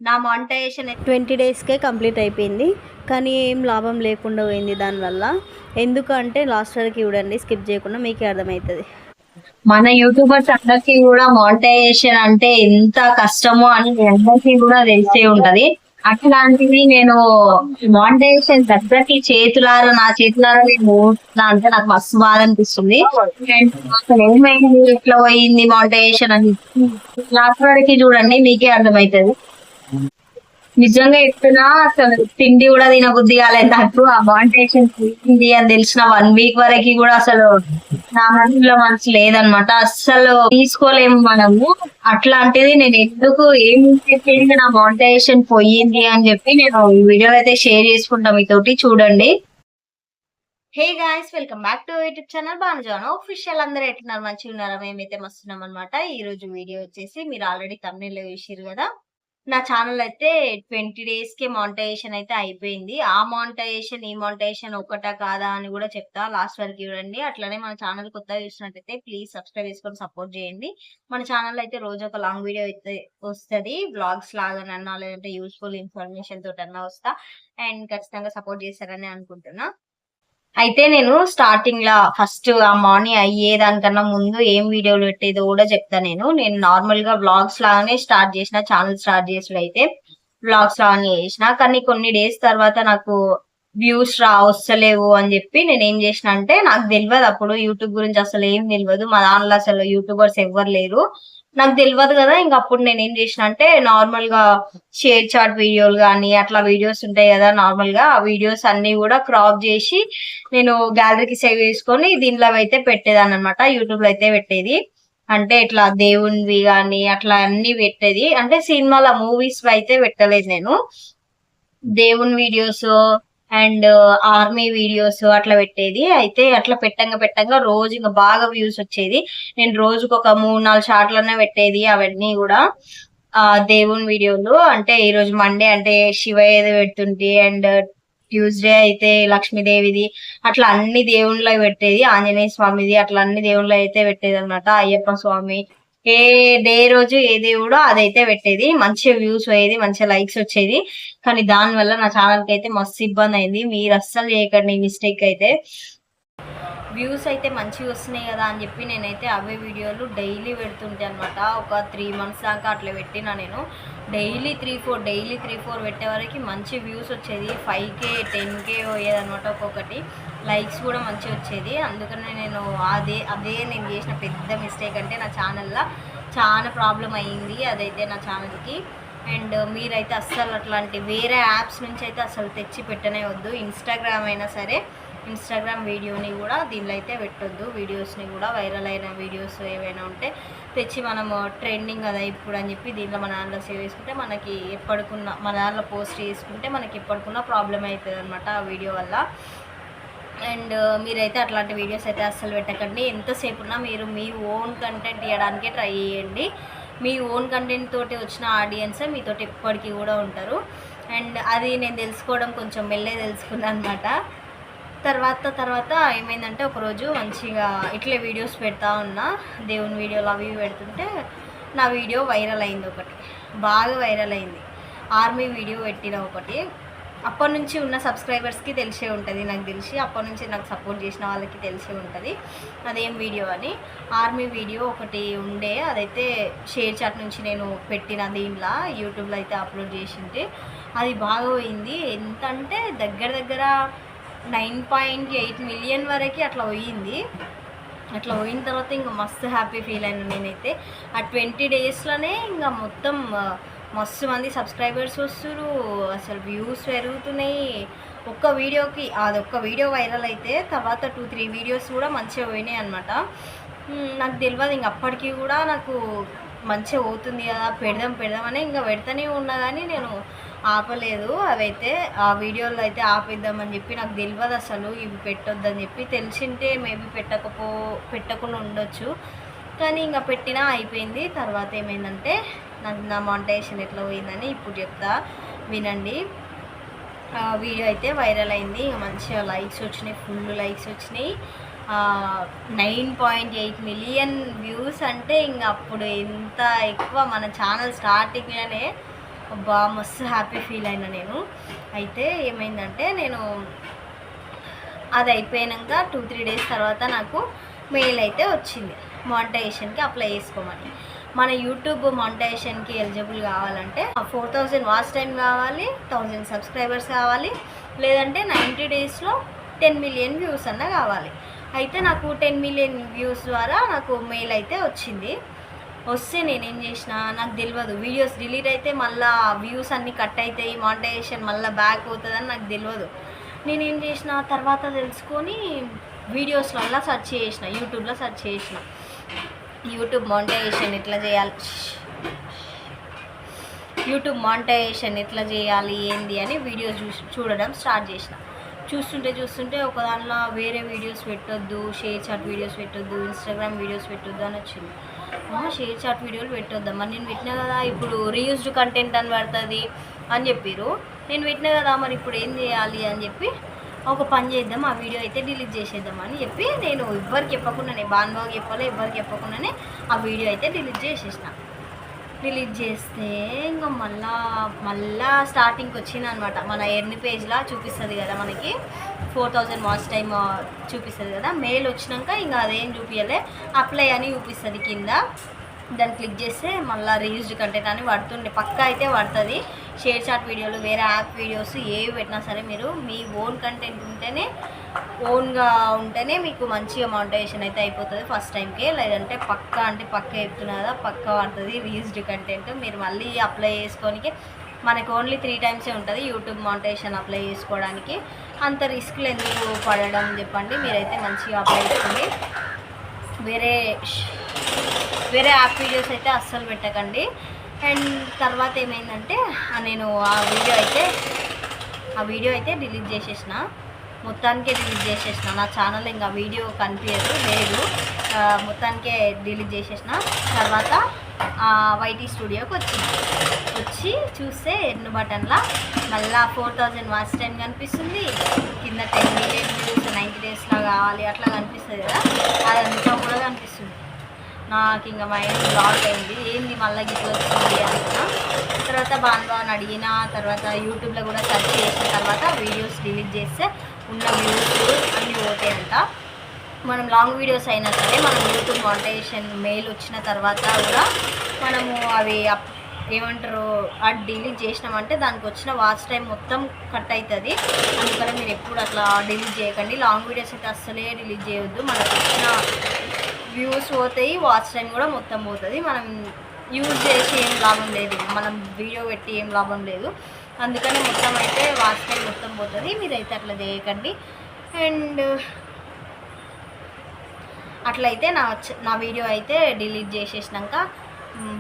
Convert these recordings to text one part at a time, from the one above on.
నా monetisation 20 డేస్కే complete అయిపోయింది. కానీ ఏం లాభం లేకుండా పోయింది దానివల్ల. ఎందుకంటే లాస్ట్ వరకు చూడండి, స్కిప్ చేయకుండా మీకే అర్థమవుతుంది. మన యూట్యూబర్స్ అందరికీ కూడా మానిటైజేషన్ అంటే ఎంత కష్టమో అని అందరికీ కూడా తెలిసే ఉంటది. అట్లాంటిది నేను మానిటైజేషన్ దగ్గరికి నా చేతులారా నేను అంటే నాకు మస్తు బాధ అనిపిస్తుంది. అసలు ఏమైంది, ఎట్లా పోయింది మానిటైజేషన్ అని లాస్ట్ వరకు చూడండి, మీకే అర్థమవుతుంది. నిజంగా చెప్తున్నా, అసలు తిండి కూడా తినబుద్ధి కాలేదు ఆ మానిటైజేషన్ పోయింది అని తెలిసిన 1 వీక్ వరకు కూడా అసలు నా మనసులో మనసు లేదనమాట. అస్సలు తీసుకోలేము మనము. అట్లాంటిది నేను ఎందుకు ఏం చెప్పేది నా మానిటైజేషన్ పోయింది అని చెప్పి నేను ఈ వీడియో అయితే షేర్ చేసుకుంటా మీతోటి, చూడండి. Hey guys, welcome back to YouTube channel Banujanu official. అందరూ ఎట్లున్నారు, మంచిగా ఉన్నారా? మేమైతే మస్తున్నాం అనమాట. ఈ రోజు వీడియో వచ్చేసి మీరు ఆల్రెడీ తమ్నెల్లో చూసిర్రు కదా, నా ఛానల్ అయితే 20 డేస్కే మానిటైజేషన్ అయితే అయిపోయింది. ఆ మానిటైజేషన్ ఈ మానిటైజేషన్ ఒకటా కాదా అని కూడా చెప్తా, లాస్ట్ వరకు చూడండి. అట్లనే మన ఛానల్ కొత్తగా చూసినట్టయితే ప్లీజ్ సబ్స్క్రైబ్ చేసుకొని సపోర్ట్ చేయండి. మన ఛానల్ అయితే రోజు ఒక లాంగ్ వీడియో అయితే వస్తుంది, బ్లాగ్స్ లాగానన్నా లేదంటే యూస్ఫుల్ ఇన్ఫర్మేషన్ తోటన్నా వస్తా. అండ్ ఖచ్చితంగా సపోర్ట్ చేస్తారని అనుకుంటున్నా. అయితే నేను స్టార్టింగ్ లా ఫస్ట్ ఆ మార్నింగ్ అయ్యేదానికన్నా ముందు ఏం వీడియోలు పెట్టేదో కూడా చెప్తా. నేను నార్మల్ గా వ్లాగ్స్ లాగానే స్టార్ట్ చేసిన, ఛానల్ స్టార్ట్ చేసుడు అయితే వ్లాగ్స్ లాగానే చేసిన. కానీ కొన్ని డేస్ తర్వాత నాకు వ్యూస్ వస్తలేవు అని చెప్పి నేను ఏం చేసిన అంటే, నాకు తెలియదు అప్పుడు యూట్యూబ్ గురించి అసలు ఏం తెలియదు. మా దాంట్లో అసలు యూట్యూబర్స్ ఎవ్వరు లేరు, నాకు తెలియదు కదా. ఇంక అప్పుడు నేను ఏం చేసిన అంటే, నార్మల్ గా షేర్ చాట్ వీడియోలు కానీ అట్లా వీడియోస్ ఉంటాయి కదా, నార్మల్ గా ఆ వీడియోస్ అన్ని కూడా క్రాప్ చేసి నేను గ్యాలరీకి సేవ్ చేసుకొని దీంట్లో అయితే పెట్టేదాన్ని అనమాట. యూట్యూబ్ లో అయితే పెట్టేది. అంటే ఇట్లా దేవునివి కానీ అట్లా అన్ని పెట్టేది. అంటే సినిమాల మూవీస్ అయితే పెట్టలేదు నేను, దేవుని వీడియోస్ అండ్ ఆర్మీ వీడియోస్ అట్లా పెట్టేది. అయితే అట్లా పెట్టంగా రోజు ఇంకా బాగా వ్యూస్ వచ్చేది. నేను రోజుకు ఒక 3-4 షార్ట్లనే పెట్టేది అవన్నీ కూడా. దేవుని వీడియోలు అంటే ఈ రోజు మండే అంటే శివయ్యది పెడుతుంటే, అండ్ ట్యూస్డే అయితే లక్ష్మీదేవిది, అట్లా అన్ని దేవుళ్ళవి పెట్టేది. ఆంజనేయ స్వామిది అట్లా అన్ని దేవుళ్ళు అయితే పెట్టేది అనమాట. అయ్యప్ప స్వామి, ఏ డే రోజు ఏ దేవుడో అదైతే పెట్టేది. మంచిగా వ్యూస్ అయ్యేది, మంచిగా లైక్స్ వచ్చేది. కానీ దాని వల్ల నా ఛానల్ కి అయితే మస్తు ఇబ్బంది అయింది. మీరు అస్సలు చేయకండి మిస్టేక్ అయితే. వ్యూస్ అయితే మంచిగా వస్తున్నాయి కదా అని చెప్పి నేనైతే అవే వీడియోలు డైలీ పెడుతుంటే అనమాట. ఒక 3 months దాకా అట్లా పెట్టినా నేను. డైలీ 3-4 పెట్టే వరకు మంచి వ్యూస్ వచ్చేది. 5K 10K పోయేదనమాట ఒక్కొక్కటి. లైక్స్ కూడా మంచిగా వచ్చేది. అందుకనే నేను అదే నేను చేసిన పెద్ద మిస్టేక్. అంటే నా ఛానల్లో చాలా ప్రాబ్లం అయ్యింది అదైతే నా ఛానల్కి. అండ్ మీరైతే అస్సలు అట్లాంటి వేరే యాప్స్ నుంచి అయితే అసలు తెచ్చి పెట్టనే వద్దు. ఇన్స్టాగ్రామ్ అయినా సరే, ఇన్స్టాగ్రామ్ వీడియోని కూడా దీనిలో అయితే పెట్టొద్దు. వీడియోస్ని కూడా వైరల్ అయిన వీడియోస్ ఏవైనా ఉంటే తెచ్చి మనము ట్రెండింగ్ కదా ఇప్పుడు అని చెప్పి దీంట్లో మన దాంట్లో సేవ్ చేసుకుంటే మనకి ఎప్పటికున్న మన దాంట్లో పోస్ట్ చేసుకుంటే మనకి ఎప్పటికున్న ప్రాబ్లం అవుతుంది అనమాట ఆ వీడియో వల్ల. అండ్ మీరైతే అట్లాంటి వీడియోస్ అయితే అస్సలు పెట్టకండి. ఎంతసేపు ఉన్నా మీరు మీ ఓన్ కంటెంట్ ఇవ్వడానికే ట్రై చేయండి. మీ ఓన్ కంటెంట్ తోటి వచ్చిన ఆడియన్సే మీతోటి ఎప్పటికీ కూడా ఉంటారు. అండ్ అది నేను తెలుసుకోవడం కొంచెం మెల్లే తెలుసుకున్నాను అనమాట. తర్వాత ఏమైందంటే, ఒకరోజు మంచిగా ఇట్లే వీడియోస్ పెడతా ఉన్నా, దేవుని వీడియోలు అవి పెడుతుంటే నా వీడియో వైరల్ అయింది. ఒకటి బాగా వైరల్ అయింది. ఆర్మీ వీడియో పెట్టిన ఒకటి. అప్పటి నుంచి ఉన్న సబ్స్క్రైబర్స్కి తెలిసే ఉంటుంది, నాకు తెలిసి అప్పటి నుంచి నాకు సపోర్ట్ చేసిన వాళ్ళకి తెలిసే ఉంటుంది అదేం వీడియో అని. ఆర్మీ వీడియో ఒకటి ఉండే, అదైతే షేర్ చాట్ నుంచి నేను పెట్టిన దీంట్లో యూట్యూబ్లో అయితే అప్లోడ్ చేసింటే అది బాగా పోయింది. ఎంత అంటే దగ్గర 9.8 million వరకు అట్లా పోయింది. అట్లా పోయిన తర్వాత ఇంకా మస్తు హ్యాపీ ఫీల్ అయినా నేనైతే. ఆ 20 డేస్లోనే ఇంకా మొత్తం మస్తు మంది సబ్స్క్రైబర్స్ వస్తున్నారు, అసలు వ్యూస్ పెరుగుతున్నాయి. ఒక్క వీడియోకి అదొక్క వీడియో వైరల్ అయితే తర్వాత 2-3 వీడియోస్ కూడా మంచిగా పోయినాయి అనమాట. నాకు తెలియదు ఇంక అప్పటికి కూడా నాకు మంచిగా అవుతుంది కదా, పెడదామని ఇంకా పెడతానే ఉన్నా కానీ నేను ఆపలేదు. అవైతే ఆ వీడియోలో అయితే ఆపేద్దామని చెప్పి, నాకు తెలియదు అసలు ఇవి పెట్టొద్దని చెప్పి. తెలిసింటే మేబీ పెట్టకుండా ఉండొచ్చు, కానీ ఇంకా పెట్టినా అయిపోయింది. తర్వాత ఏమైందంటే, నాకు నా మానిటైజేషన్ ఎట్లా పోయిందని ఇప్పుడు చెప్తా, వినండి. వీడియో అయితే వైరల్ అయింది, మంచిగా లైక్స్ వచ్చినాయి, ఫుల్ లైక్స్ వచ్చినాయి. 9.8 million వ్యూస్ అంటే ఇంకా అప్పుడు ఎంత ఎక్కువ. మన ఛానల్ స్టార్టింగ్లోనే అబ్బా మస్తు హ్యాపీ ఫీల్ అయినా నేను. అయితే ఏమైందంటే నేను అది అయిపోయాక 2-3 డేస్ తర్వాత నాకు మెయిల్ అయితే వచ్చింది మానిటైజేషన్కి అప్లై చేసుకోమని. మన యూట్యూబ్ మానిటైజేషన్కి ఎలిజిబుల్ కావాలంటే 4000 వాచ్ టైం కావాలి, 1000 సబ్స్క్రైబర్స్ కావాలి, లేదంటే 90 డేస్లో 10 మిలియన్ వ్యూస్ అన్న కావాలి. అయితే నాకు 10 మిలియన్ వ్యూస్ ద్వారా నాకు మెయిల్ అయితే వచ్చింది. వస్తే నేనేం చేసిన నాకు తెలియదు, వీడియోస్ డిలీట్ అయితే మళ్ళీ వ్యూస్ అన్నీ కట్ అవుతాయి, మానిటైజేషన్ మళ్ళీ బ్యాక్ అవుతుందని నాకు తెలియదు. నేనేం చేసిన తర్వాత తెలుసుకొని వీడియోస్లల్లో సెర్చ్ చేసిన, యూట్యూబ్లో సెర్చ్ చేసిన యూట్యూబ్ మానిటైజేషన్ ఎట్లా చేయాలి, యూట్యూబ్ మానిటైజేషన్ ఎట్లా చేయాలి ఏంది అని వీడియోస్ చూడడం స్టార్ట్ చేసిన. చూస్తుంటే ఒక దాంట్లో వేరే వీడియోస్ పెట్టొద్దు, షేర్ చాట్ వీడియోస్ పెట్టొద్దు, ఇన్స్టాగ్రామ్ వీడియోస్ పెట్టొద్దు అని వచ్చింది. షేర్ చాట్ వీడియోలు పెట్టొద్దమ్మా, నేను పెట్టినా కదా ఇప్పుడు రీయూజ్డ్ కంటెంట్ అని పడుతుంది అని చెప్పారు. నేను పెట్టినా కదా మరి ఇప్పుడు ఏం చేయాలి అని చెప్పి ఒక పని చేద్దాం, ఆ వీడియో అయితే డిలీట్ చేసేద్దామని చెప్పి నేను ఎవ్వరికి చెప్పకుండానే, బాన్బాబుకి చెప్పాలి, ఎవ్వరికి చెప్పకుండానే ఆ వీడియో అయితే డిలీట్ చేసేసిన. డిలీట్ చేస్తే ఇంకా మళ్ళా స్టార్టింగ్కి వచ్చింది అనమాట. మన ఎర్న్ పేజ్లా చూపిస్తుంది కదా, మనకి 4000 వాచ్ టైమ్ చూపిస్తుంది కదా. మెయిల్ వచ్చినాక ఇంకా అదేం చూపించలే, అప్లై అని చూపిస్తుంది కింద. దాన్ని క్లిక్ చేస్తే మళ్ళీ రీయూజ్డ్ కంటెంట్ అని పడుతుండే, పక్కా అయితే పడుతుంది. షేర్ చాట్ వీడియోలు, వేరే యాప్ వీడియోస్ ఏవి పెట్టినా సరే మీరు మీ ఓన్ కంటెంట్ ఓన్గా ఉంటేనే మీకు మంచిగా మానిటైజేషన్ అయితే అయిపోతుంది ఫస్ట్ టైంకే. లేదంటే పక్కా చెప్తున్నా కదా, పక్కా పడుతుంది రీయూజ్డ్ కంటెంట్. మీరు మళ్ళీ అప్లై చేసుకోనికి మనకు ఓన్లీ 3 టైమ్సే ఉంటుంది యూట్యూబ్ మానిటైజేషన్ అప్లై చేసుకోవడానికి. అంత రిస్క్లు ఎందుకు పడడం చెప్పండి, మీరైతే మంచిగా అప్లై చేసుకోండి. వేరే యాప్ వీడియోస్ అయితే అస్సలు పెట్టకండి. అండ్ తర్వాత ఏమైందంటే నేను ఆ వీడియో అయితే డిలీట్ చేసేసిన, మొత్తానికే డిలీట్ చేసేసిన. నా ఛానల్ ఇంకా వీడియో కనిపించదు, లేదు, మొత్తానికే డిలీట్ చేసేసిన. తర్వాత వైటీ స్టూడియోకి వచ్చి చూస్తే ఎర్న్ బటన్లా మళ్ళీ 4000 వాచ్ టైం కనిపిస్తుంది, కింద 10 మిలియన్ వ్యూస్ 90 డేస్లో కావాలి అట్లా కనిపిస్తుంది కదా, అదంతా కూడా కనిపిస్తుంది. నాకు ఇంకా మైండ్ బ్లాక్ అయింది, ఏంది మళ్ళీ గిట్ల వచ్చింది అనుకున్నా. తర్వాత బాన్బాబుని అడిగిన తర్వాత యూట్యూబ్లో కూడా సెర్చ్ చేసిన తర్వాత వీడియోస్ డిలీట్ చేస్తే ఉన్న వ్యూస్ అన్నీ పోతాయంట. మనం లాంగ్ వీడియోస్ అయినా సరే మనం యూట్యూబ్ మానిటైజేషన్ మెయిల్ వచ్చిన తర్వాత కూడా మనము అవి ఏమంటారు అది డిలీట్ చేసినామంటే దానికి వచ్చిన వాచ్ టైం మొత్తం కట్ అవుతుంది. అందుకని మీరు ఎప్పుడు అట్లా డిలీట్ చేయకండి. లాంగ్ వీడియోస్ అయితే అస్సలే డిలీట్ చేయొద్దు, మనకు వచ్చిన వ్యూస్ పోతాయి, వాచ్ టైం కూడా మొత్తం పోతుంది. మనం యూజ్ చేసి ఏం లాభం లేదు, మనం వీడియో పెట్టి ఏం లాభం లేదు. అందుకని మొత్తం అయితే వాచ్ టైం మొత్తం పోతుంది, మీరైతే అట్లా చేయకండి. అండ్ అట్లయితే నా వీడియో అయితే డిలీట్ చేసేసినాక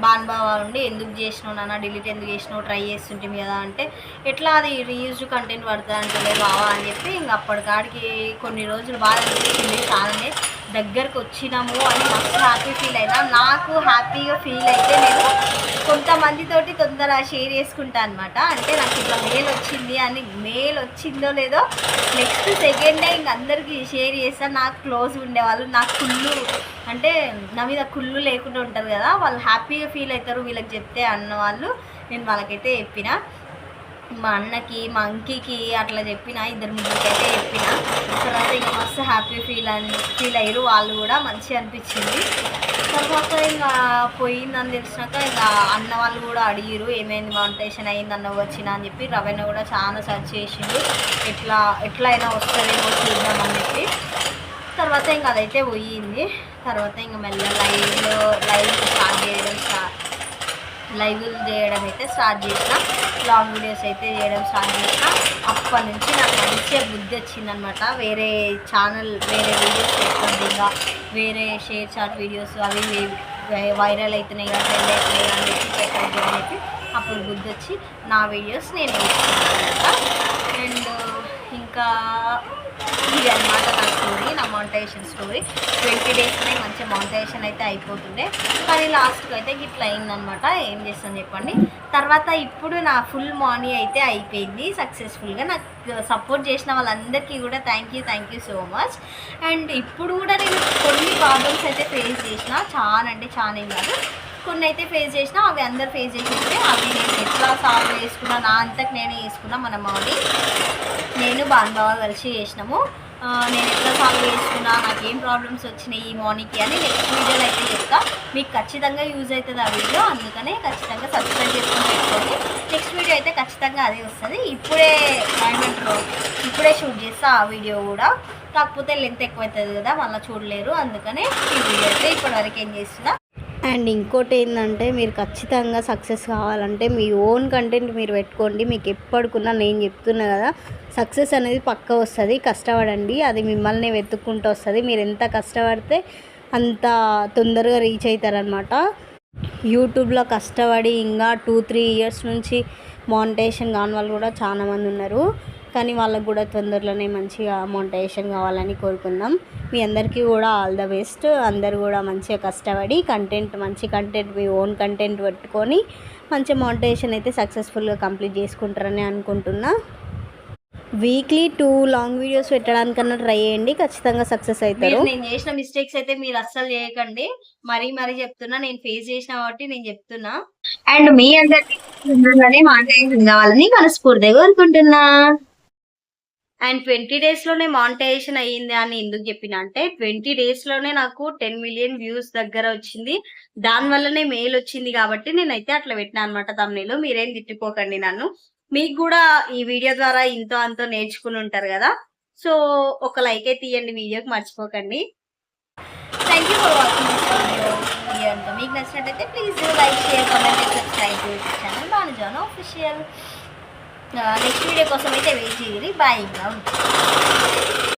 బాన్బాబు ఉండి ఎందుకు చేసినావు నాన్న, డిలీట్ ఎందుకు చేసినావు, ట్రై చేస్తుంటాం కదా అంటే, ఎట్లా అది రీయూజ్డ్ కంటెంట్ పడుతుంది అంటే బావా అని చెప్పి ఇంక అప్పటికాడికి కొన్ని రోజులు బాగా అనిపించింది. చాలానే దగ్గరకు వచ్చినాము అని మస్తు హ్యాపీ ఫీల్ అయినా. నాకు హ్యాపీగా ఫీల్ అయితే నేను కొంతమందితోటి తొందర షేర్ చేసుకుంటా అనమాట. అంటే నాకు ఇట్లా మెయిల్ వచ్చిందో లేదో నెక్స్ట్ సెకండ్ డే ఇంక అందరికీ షేర్ చేస్తాను. నాకు క్లోజ్ ఉండేవాళ్ళు, నాకు కుళ్ళు అంటే నా మీద కుళ్ళు లేకుండా ఉంటారు కదా, వాళ్ళు హ్యాపీగా ఫీల్ అవుతారు వీళ్ళకి చెప్తే అన్న వాళ్ళు. నేను వాళ్ళకైతే చెప్పిన, మా అన్నకి, మా అంకికి అట్లా చెప్పిన, 2-3 అయితే చెప్పిన. తర్వాత ఇంకా మస్తు హ్యాపీ ఫీల్ అయ్యారు వాళ్ళు కూడా, మంచిగా అనిపించింది. తర్వాత ఇంకా పోయిందని తెలిసినాక ఇంకా అన్న వాళ్ళు కూడా అడిగారు ఏమైంది మానిటైజేషన్ అయిందన్న వచ్చినా అని చెప్పి. రవణ కూడా చాలా సర్చ్ చేసిండు, ఎట్లా అయినా వస్తుందేమో చూద్దామని చెప్పి. తర్వాత ఇంకా అదైతే పోయింది. తర్వాత ఇంకా మెల్ల లైవ్ చేయడం అయితే స్టార్ట్ చేసిన, లాంగ్ వీడియోస్ అయితే చేయడం స్టార్ట్ చేసిన. అప్పటి నుంచి నాకు మంచిగా బుద్ధి వచ్చిందనమాట. వేరే వీడియోస్ పెట్టండి, ఇంకా వేరే షేర్ చాట్ వీడియోస్ అవి వైరల్ అవుతున్నాయి కదా, ట్రెండ్ అవుతున్నాయి అని చెప్పి పెట్టద్దు అని చెప్పి అప్పుడు బుద్ధి వచ్చి నా వీడియోస్ నేను వేసుకున్నాను అనమాట. అండ్ ఇంకా ఇది అనమాట నా స్టోరీ, నా మానిటైజేషన్ స్టోరీ. 20 డేస్నే మంచి మానిటైజేషన్ అయితే అయిపోతుండే, కానీ లాస్ట్కి అయితే ఇట్లా అయిందనమాట. ఏం చేస్తాను చెప్పండి. తర్వాత ఇప్పుడు నా ఫుల్ మనీ అయితే అయిపోయింది సక్సెస్ఫుల్గా. నాకు సపోర్ట్ చేసిన వాళ్ళందరికీ కూడా thank you so much. And ఇప్పుడు కూడా నేను కొన్ని ప్రాబ్లమ్స్ అయితే ఫేస్ చేసిన, చాలా అంటే చాలా ఏం కాదు. కొన్ని అయితే ఫేస్ చేసినా, అవి అందరు ఫేస్ చేసేస్తే అవి నేను ఎట్లా సాల్వ్ చేసుకున్నా, నా అంతకు నేనే చేసుకున్నా. మన మాని నేను బాగా కలిసి చేసినాము. నేను ఎట్లా సాల్వ్ చేసుకున్నా, నాకు ఏం ప్రాబ్లమ్స్ వచ్చినాయి ఈ మార్నింగ్కి అని నెక్స్ట్ వీడియోలో అయితే చెప్తా. మీకు ఖచ్చితంగా యూజ్ అవుతుంది ఆ వీడియో, అందుకనే ఖచ్చితంగా సబ్స్క్రైబ్ చేసుకొని పెట్టుకోండి. నెక్స్ట్ వీడియో అయితే ఖచ్చితంగా అదే వస్తుంది. ఇప్పుడే షూట్ చేస్తా ఆ వీడియో కూడా, కాకపోతే లెంత్ ఎక్కువ అవుతుంది కదా, మళ్ళీ చూడలేరు. అందుకనే ఈ వీడియో అయితే ఇప్పటివరకు ఏం చేస్తున్నా. అండ్ ఇంకోటి ఏంటంటే, మీరు ఖచ్చితంగా సక్సెస్ కావాలంటే మీ ఓన్ కంటెంట్ మీరు పెట్టుకోండి. మీకు ఎప్పటికున్నా నేను చెప్తున్నా కదా, సక్సెస్ అనేది పక్కా వస్తుంది. కష్టపడండి, అది మిమ్మల్ని వెతుక్కుంటూ వస్తుంది. మీరు ఎంత కష్టపడితే అంత తొందరగా రీచ్ అవుతారనమాట. యూట్యూబ్లో కష్టపడి ఇంకా 2-3 ఇయర్స్ నుంచి మానిటైజేషన్ కాని వాళ్ళు కూడా చాలామంది ఉన్నారు. కానీ వాళ్ళకు కూడా తొందరలోనే మంచిగా మానిటైజేషన్ కావాలని కోరుకుందాం. మీ అందరికీ కూడా ఆల్ ద బెస్ట్. అందరూ కూడా మంచిగా కష్టపడి మంచి కంటెంట్ మీ ఓన్ కంటెంట్ పెట్టుకొని మంచి మానిటైజేషన్ అయితే సక్సెస్ఫుల్గా కంప్లీట్ చేసుకుంటారని అనుకుంటున్నా. వీక్లీ 2 లాంగ్ వీడియోస్ పెట్టడానికన్నా ట్రై చేయండి, ఖచ్చితంగా సక్సెస్ అవుతారు. నేను చేసిన మిస్టేక్స్ అయితే మీరు అస్సలు చేయకండి. మరీ చెప్తున్నా, నేను ఫేస్ చేసిన కాబట్టి నేను చెప్తున్నా. అండ్ మీ అందరికీ మానిటైజేషన్ కావాలని మనస్ఫూర్తిగా కోరుకుంటున్నా. అండ్ 20 డేస్లోనే మానిటైజేషన్ అయ్యింది అని ఎందుకు చెప్పిన అంటే, 20 డేస్లోనే నాకు 10 మిలియన్ వ్యూస్ దగ్గర వచ్చింది. దానివల్లనే మెయిల్ వచ్చింది కాబట్టి నేనైతే అట్లా పెట్టినా అనమాట తమ్నేలు. మీరేం తిట్టుకోకండి నన్ను. మీకు కూడా ఈ వీడియో ద్వారా ఇంతో అంతో నేర్చుకుని ఉంటారు కదా. సో ఒక లైక్ అయితే ఇవ్వండి వీడియోకి, మర్చిపోకండి. Thank you for watching this video అంతా. మీకు నచ్చినట్టయితే please like, share, comment, subscribe to channel Bhanujanu official. Next video కోసం అయితే వెయిట్ చేయండి. బాయ్.